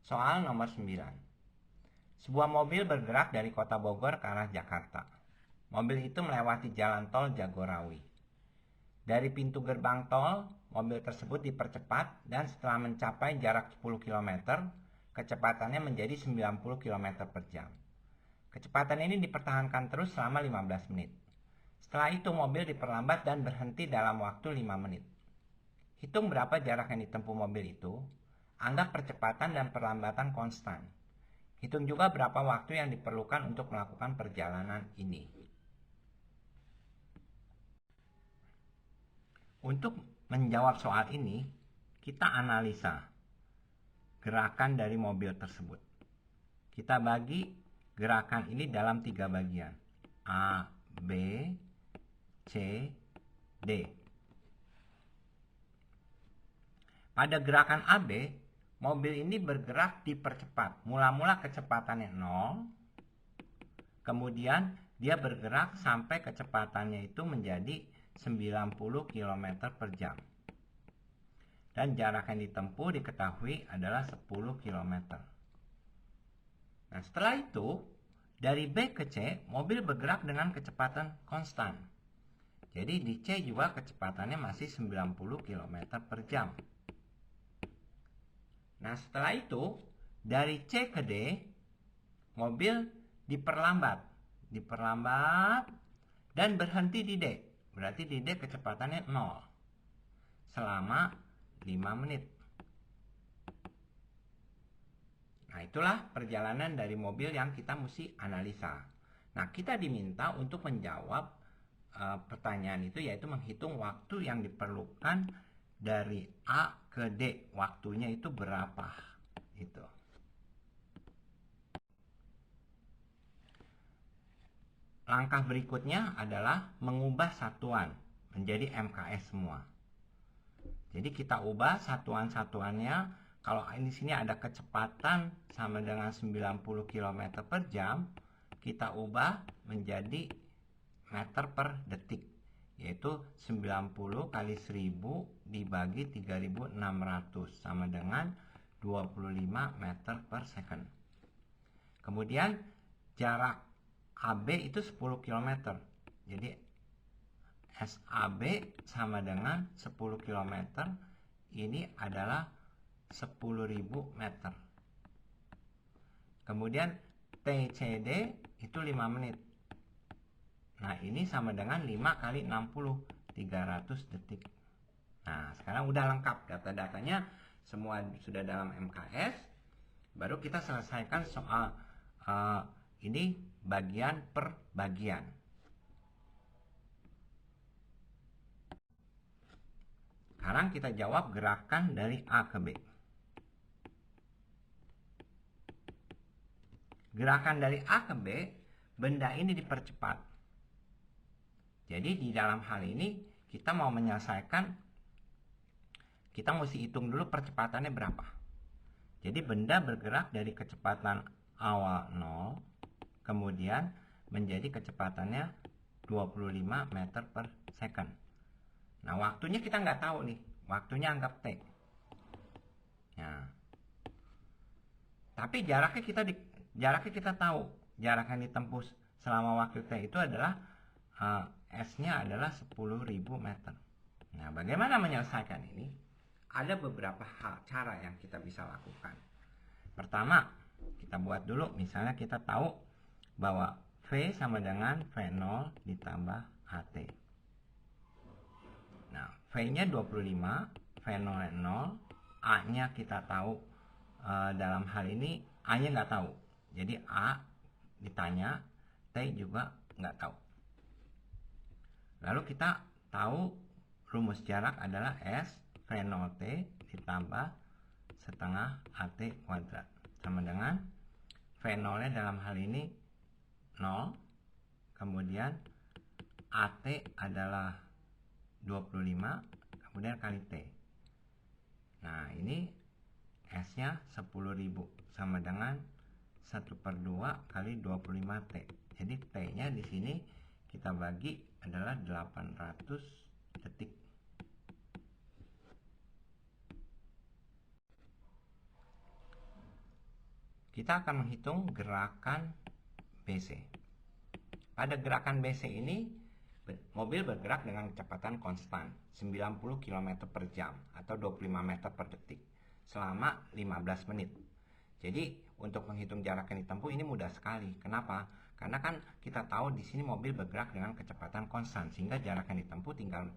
Soal nomor 9. Sebuah mobil bergerak dari kota Bogor ke arah Jakarta. Mobil itu melewati jalan tol Jagorawi. Dari pintu gerbang tol, mobil tersebut dipercepat dan setelah mencapai jarak 10 km, kecepatannya menjadi 90 km per jam. Kecepatan ini dipertahankan terus selama 15 menit. Setelah itu mobil diperlambat dan berhenti dalam waktu 5 menit. Hitung berapa jarak yang ditempuh mobil itu. Anggap percepatan dan perlambatan konstan. Hitung juga berapa waktu yang diperlukan untuk melakukan perjalanan ini. Untuk menjawab soal ini, kita analisa gerakan dari mobil tersebut. Kita bagi gerakan ini dalam 3 bagian. A, B, C, D. Pada gerakan AB, mobil ini bergerak dipercepat. Mula-mula kecepatannya 0, kemudian dia bergerak sampai kecepatannya itu menjadi 90 km per jam. Dan jarak yang ditempuh diketahui adalah 10 km. Nah, setelah itu, dari B ke C, mobil bergerak dengan kecepatan konstan. Jadi di C juga kecepatannya masih 90 km per jam. Nah, setelah itu, dari C ke D, mobil diperlambat dan berhenti di D. Berarti di D kecepatannya 0 selama 5 menit. Nah, itulah perjalanan dari mobil yang kita mesti analisa. Nah, kita diminta untuk menjawab pertanyaan itu, yaitu menghitung waktu yang diperlukan dari A ke D. Waktunya itu berapa? Itu. Langkah berikutnya adalah mengubah satuan menjadi MKS semua. Jadi kita ubah satuan-satuannya. Kalau di sini ada kecepatan sama dengan 90 km per jam, kita ubah menjadi meter per detik, yaitu 90 kali 1000 dibagi 3600 sama dengan 25 meter per second. Kemudian jarak AB itu 10 km. Jadi SAB sama dengan 10 km. Ini adalah 10.000 meter. Kemudian TCD itu 5 menit. Nah, ini sama dengan 5 kali 60, 300 detik. Nah, sekarang udah lengkap data-datanya, semua sudah dalam MKS. Baru kita selesaikan soal ini bagian per bagian. Sekarang kita jawab gerakan dari A ke B. Gerakan dari A ke B, benda ini dipercepat. Jadi di dalam hal ini kita mau menyelesaikan, kita mesti hitung dulu percepatannya berapa. Jadi benda bergerak dari kecepatan awal 0, kemudian menjadi kecepatannya 25 meter per second. Nah, waktunya kita nggak tahu nih, waktunya anggap T. Nah, tapi jaraknya kita tahu. Jarak yang ditempuh selama waktu T itu adalah S-nya adalah 10.000 meter. Nah, bagaimana menyelesaikan ini? Ada beberapa cara yang kita bisa lakukan. Pertama, kita buat dulu, misalnya kita tahu bahwa V sama dengan V0 ditambah AT. Nah, V-nya 25, V0-nya 0, A-nya kita tahu, dalam hal ini A-nya nggak tahu. Jadi A ditanya, T juga nggak tahu. Lalu kita tahu rumus jarak adalah S V0T ditambah setengah AT kuadrat. Sama dengan V0-nya dalam hal ini 0, kemudian AT adalah 25, kemudian kali T. Nah, ini S-nya 10.000 sama dengan 1/2 kali 25 T. Jadi T-nya di sini kita bagi adalah 800 detik. kita akan menghitung gerakan BC. Pada gerakan BC ini, mobil bergerak dengan kecepatan konstan 90 km per jam atau 25 meter per detik selama 15 menit. Jadi untuk menghitung jarak yang ditempuh ini mudah sekali. Kenapa? Karena kan kita tahu di sini mobil bergerak dengan kecepatan konstan, sehingga jarak yang ditempuh tinggal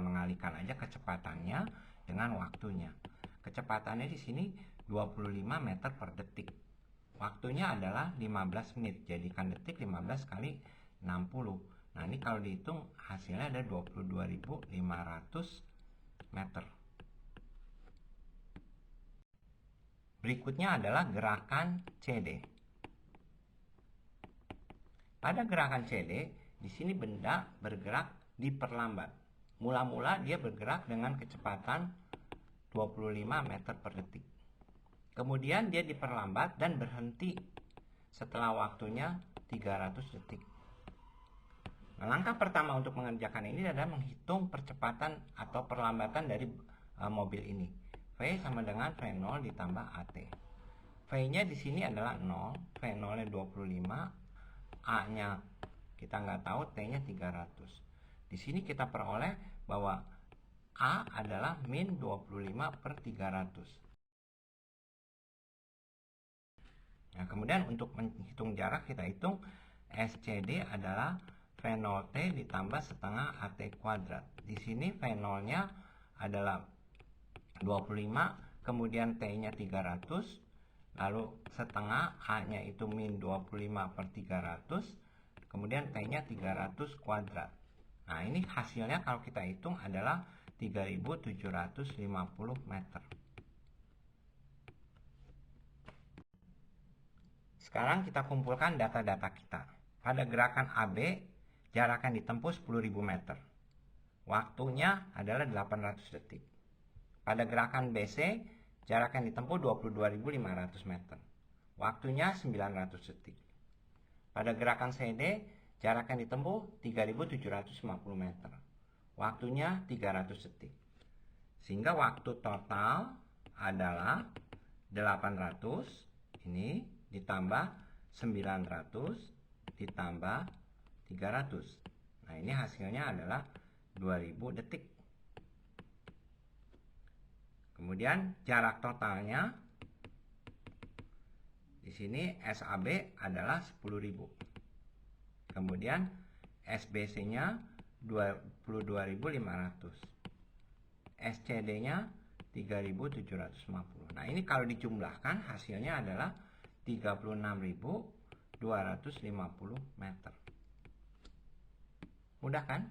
mengalihkan aja kecepatannya dengan waktunya. Kecepatannya di sini 25 meter per detik. Waktunya adalah 15 menit. Jadikan detik 15 kali 60. Nah, ini kalau dihitung hasilnya ada 22.500 meter. Berikutnya adalah gerakan CD. Pada gerakan CD, di sini benda bergerak diperlambat. Mula-mula dia bergerak dengan kecepatan 25 meter per detik. Kemudian dia diperlambat dan berhenti setelah waktunya 300 detik. Nah, langkah pertama untuk mengerjakan ini adalah menghitung percepatan atau perlambatan dari mobil ini. V sama dengan V0 ditambah AT. V-nya di sini adalah 0, V0-nya 25, A-nya kita nggak tahu, T-nya 300. Di sini kita peroleh bahwa A adalah min 25 per 300. Nah, kemudian untuk menghitung jarak kita hitung SCD adalah V0T ditambah setengah AT kuadrat. Di sini V0-nya adalah 25, kemudian T-nya 300, lalu setengah A-nya itu min 25 per 300, kemudian T-nya 300 kuadrat. Nah, ini hasilnya kalau kita hitung adalah 3.750 meter. Sekarang kita kumpulkan data-data kita. Pada gerakan AB, jarak yang ditempuh 10.000 meter. Waktunya adalah 800 detik. Pada gerakan BC, jarak yang ditempuh 22.500 meter. Waktunya 900 detik. Pada gerakan CD, jarak yang ditempuh 3.750 meter. Waktunya 300 detik. Sehingga waktu total adalah 800 ini ditambah 900 ditambah 300. Nah, ini hasilnya adalah 2000 detik. Kemudian jarak totalnya di sini SAB adalah 10.000. Kemudian SBC-nya 22.500. SCD-nya 3.750. Nah, ini kalau dijumlahkan hasilnya adalah 36.250 meter. Mudah kan?